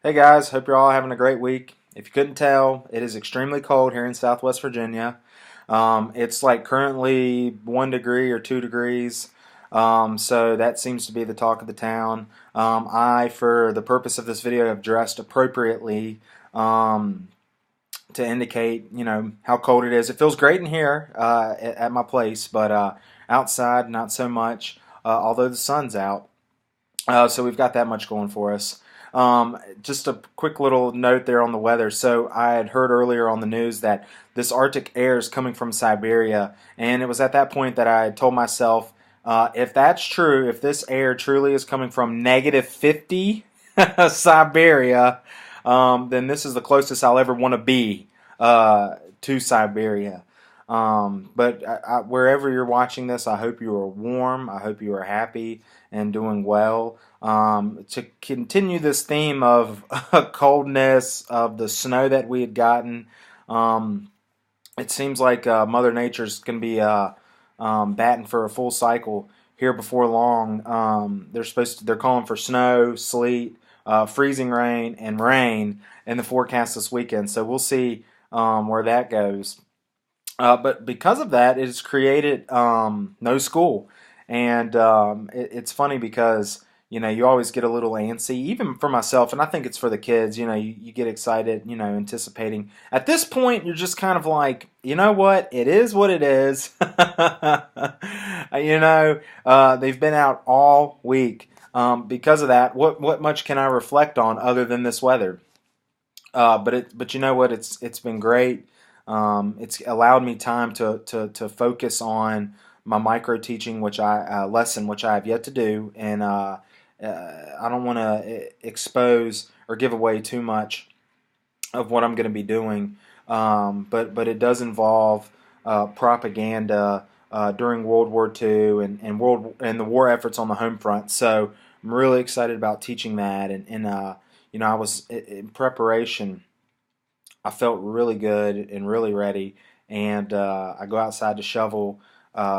Hey guys, hope you're all having a great week. If you couldn't tell, it is extremely cold here in Southwest Virginia. It's like currently 1 degree or 2 degrees, so that seems to be the talk of the town. For the purpose of this video, have dressed appropriately um, to indicate, how cold it is. It feels great in here at my place, but outside, not so much, although the sun's out. So we've got that much going for us. Just a quick little note there on the weather. So I had heard earlier on the news that this Arctic air is coming from Siberia, and it was at that point that I told myself, if that's true, if this air truly is coming from -50 Siberia, then this is the closest I'll ever want to be to Siberia. But wherever you're watching this, I hope you are warm. I hope you are happy and doing well. To continue this theme of coldness, of the snow that we had gotten, it seems like Mother Nature's going to be batting for a full cycle here before long. They're calling for snow, sleet, freezing rain, and rain in the forecast this weekend. So we'll see where that goes. But because of that, it has created no school. And it's funny because, you always get a little antsy, even for myself, and I think it's for the kids. You get excited, anticipating. At this point, you're just kind of like, you know what? It is what it is. They've been out all week. Because of that, what much can I reflect on other than this weather? But you know what? It's been great. It's allowed me time to focus on my micro teaching, which I have yet to do, and I don't want to expose or give away too much of what I'm going to be doing. But it does involve propaganda during World War II and the war efforts on the home front. So I'm really excited about teaching that, and I was in preparation. I felt really good and really ready, and I go outside to shovel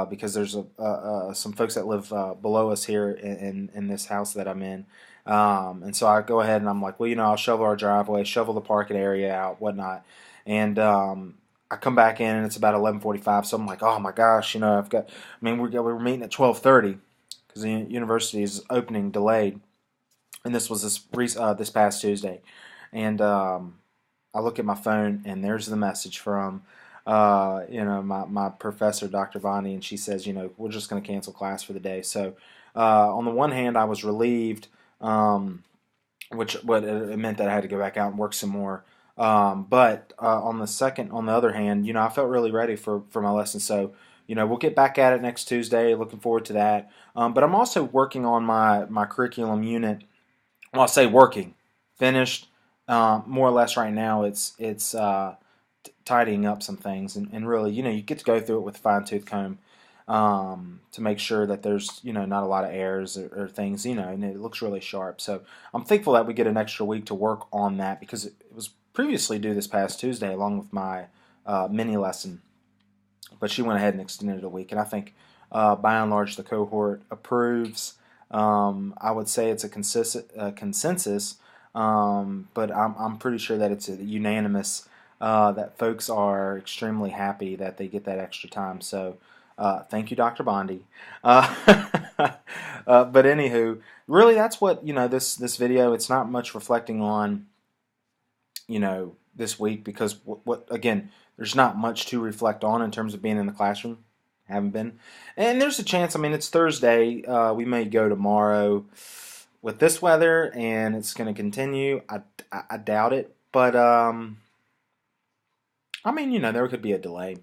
because there's some folks that live below us here in this house that I'm in, and so I go ahead and I'm like, well, I'll shovel our driveway, shovel the parking area out, whatnot, and I come back in and it's about 11:45, so I'm like, oh my gosh, we're meeting at 12:30 because the university is opening delayed, and this was this past Tuesday, and I look at my phone and there's the message from my professor, Dr. Bondi, and she says, we're just going to cancel class for the day. So on the one hand, I was relieved, which it meant that I had to go back out and work some more. But on the other hand, I felt really ready for my lesson. So we'll get back at it next Tuesday. Looking forward to that. But I'm also working on my curriculum unit. Well, I'll say working, finished. More or less right now, it's tidying up some things, and really, you get to go through it with a fine-tooth comb to make sure that there's, not a lot of errors or things, and it looks really sharp. So I'm thankful that we get an extra week to work on that because it was previously due this past Tuesday along with my mini lesson, but she went ahead and extended it a week, and I think by and large the cohort approves. I would say it's a consensus. But I'm pretty sure that it's a unanimous that folks are extremely happy that they get that extra time. So thank you, Dr. Bondi. But anywho, really, that's what this video. It's not much reflecting on this week because what again, there's not much to reflect on in terms of being in the classroom. Haven't been, and there's a chance. I mean, it's Thursday. We may go tomorrow with this weather, and it's going to continue. I doubt it, but there could be a delay.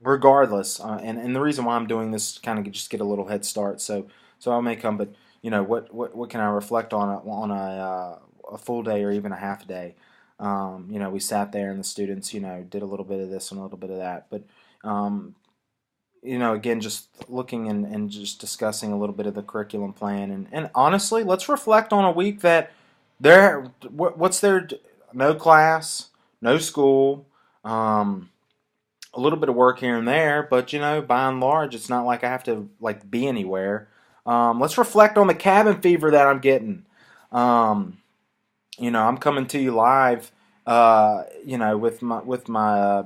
Regardless, and the reason why I'm doing this kind of just get a little head start. So I may come, but what can I reflect on a full day or even a half a day? We sat there and the students did a little bit of this and a little bit of that, but again, just looking and just discussing a little bit of the curriculum plan. And honestly, let's reflect on a week that what's there? No class, no school, a little bit of work here and there, but by and large, it's not like I have to be anywhere. Let's reflect on the cabin fever that I'm getting. I'm coming to you live, with my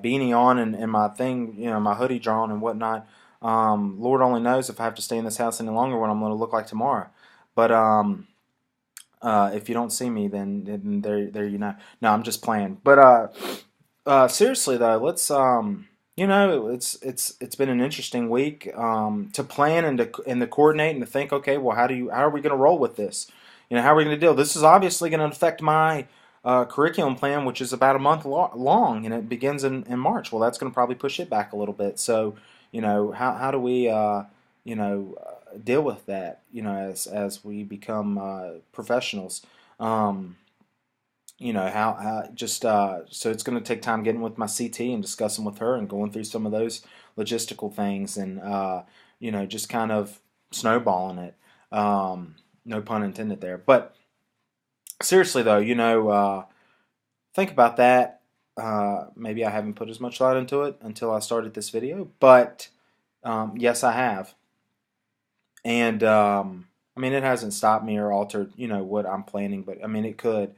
beanie on and my thing, my hoodie drawn and whatnot. Lord only knows if I have to stay in this house any longer what I'm going to look like tomorrow. But if you don't see me, then there you know. No, I'm just playing. But seriously though, let's it's been an interesting week to plan and to coordinate and to think. Okay, well, how are we going to roll with this? How are we going to deal? This is obviously going to affect my curriculum plan, which is about a month long, and it begins in March. Well, that's going to probably push it back a little bit. So, how do we deal with that? As we become professionals. How just so it's going to take time getting with my CT and discussing with her and going through some of those logistical things and just kind of snowballing it. No pun intended there. But seriously though, think about that. Maybe I haven't put as much thought into it until I started this video, but yes, I have. And it hasn't stopped me or altered what I'm planning, but it could.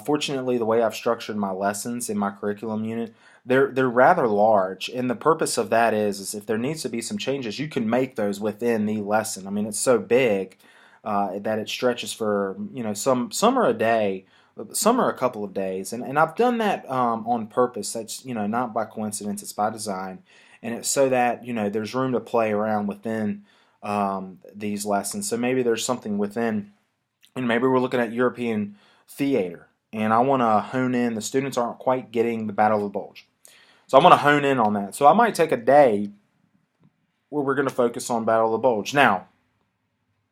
Fortunately, the way I've structured my lessons in my curriculum unit, they're rather large, and the purpose of that is if there needs to be some changes, you can make those within the lesson. It's so big that it stretches for some are a day, some are a couple of days, and I've done that on purpose. That's not by coincidence; it's by design, and it's so that there's room to play around within these lessons. So maybe there's something within, and maybe we're looking at European theater, and I want to hone in. The students aren't quite getting the Battle of the Bulge, so I want to hone in on that. So I might take a day where we're going to focus on Battle of the Bulge. Now,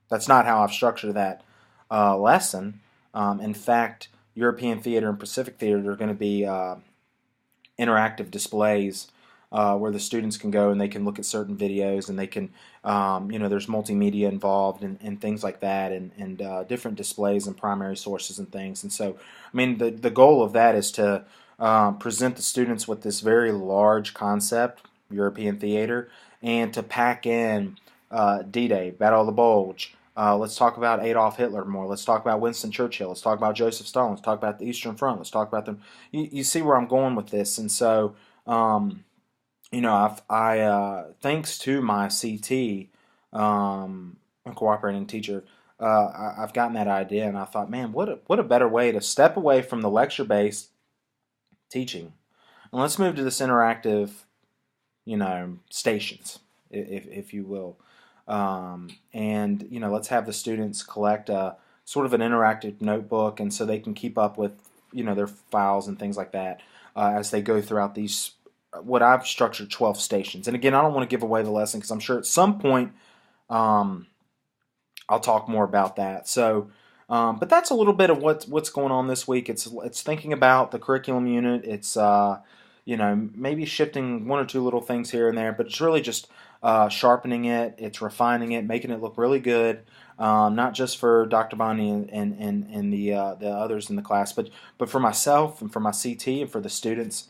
that's not how I've structured that lesson. In fact, European theater and Pacific theater are going to be interactive displays where the students can go and they can look at certain videos and they can, there's multimedia involved and things like that and different displays and primary sources and things. And so, the goal of that is to present the students with this very large concept, European theater, and to pack in D-Day, Battle of the Bulge. Let's talk about Adolf Hitler more. Let's talk about Winston Churchill. Let's talk about Joseph Stalin. Let's talk about the Eastern Front. Let's talk about them. You see where I'm going with this. And so, thanks to my CT, a cooperating teacher, I've gotten that idea, and I thought, man, what a better way to step away from the lecture-based teaching, and let's move to this interactive, stations, if you will, and let's have the students collect a sort of an interactive notebook, and so they can keep up with their files and things like that as they go throughout these. What I've structured 12 stations. And again, I don't want to give away the lesson because I'm sure at some point I'll talk more about that. So, but that's a little bit of what's going on this week. It's thinking about the curriculum unit. It's maybe shifting one or two little things here and there, but it's really just sharpening it. It's refining it, making it look really good. Not just for Dr. Bonnie and the others in the class, but for myself and for my CT and for the students.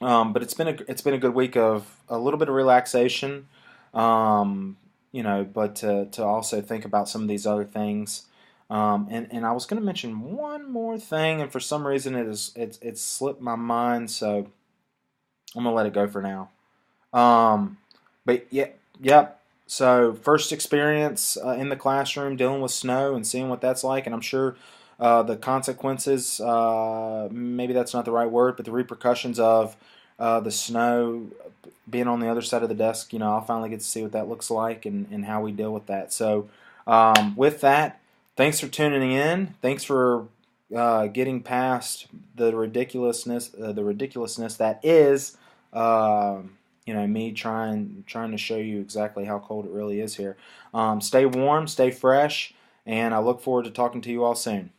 But it's been a good week of a little bit of relaxation, but to also think about some of these other things. And I was going to mention one more thing, and for some reason it's slipped my mind, so I'm gonna let it go for now. But yeah, yep. So first experience in the classroom dealing with snow and seeing what that's like, and I'm sure the consequences, maybe that's not the right word, but the repercussions of the snow being on the other side of the desk, I'll finally get to see what that looks like and how we deal with that. So with that, thanks for tuning in. Thanks for getting past the ridiculousness that is, me trying to show you exactly how cold it really is here. Stay warm, stay fresh, and I look forward to talking to you all soon.